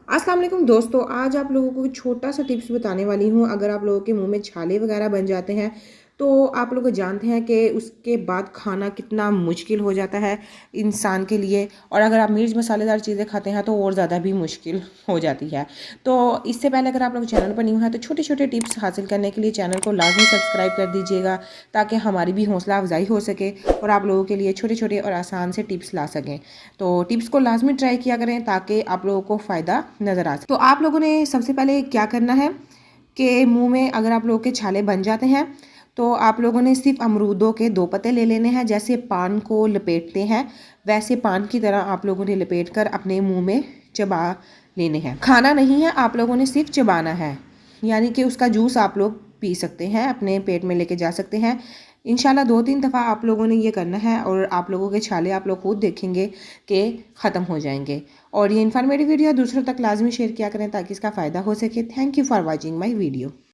अस्सलाम वालेकुम दोस्तों, आज आप लोगों को छोटा सा टिप्स बताने वाली हूँ। अगर आप लोगों के मुंह में छाले वगैरह बन जाते हैं तो आप लोग जानते हैं कि उसके बाद खाना कितना मुश्किल हो जाता है इंसान के लिए। और अगर आप मिर्च मसालेदार चीज़ें खाते हैं तो और ज़्यादा भी मुश्किल हो जाती है। तो इससे पहले अगर आप लोग चैनल पर न्यू हैं तो छोटे छोटे टिप्स हासिल करने के लिए चैनल को लाजमी सब्सक्राइब कर दीजिएगा, ताकि हमारी भी हौसला अफजाई हो सके और आप लोगों के लिए छोटे छोटे और आसान से टिप्स ला सकें। तो टिप्स को लाजमी ट्राई किया करें ताकि आप लोगों को फ़ायदा नज़र आ सके। तो आप लोगों ने सबसे पहले क्या करना है कि मुंह में अगर आप लोगों के छाले बन जाते हैं तो आप लोगों ने सिर्फ अमरूदों के 2 पत्ते ले लेने हैं। जैसे पान को लपेटते हैं वैसे पान की तरह आप लोगों ने लपेट कर अपने मुंह में चबा लेने हैं। खाना नहीं है, आप लोगों ने सिर्फ चबाना है, यानी कि उसका जूस आप लोग पी सकते हैं, अपने पेट में लेके जा सकते हैं। इंशाल्लाह 2-3 दफ़ा आप लोगों ने ये करना है और आप लोगों के छाले आप लोग खुद देखेंगे कि ख़त्म हो जाएंगे। और ये इन्फॉर्मेटिव वीडियो दूसरों तक लाजमी शेयर किया करें ताकि इसका फ़ायदा हो सके। Thank you for watching my video.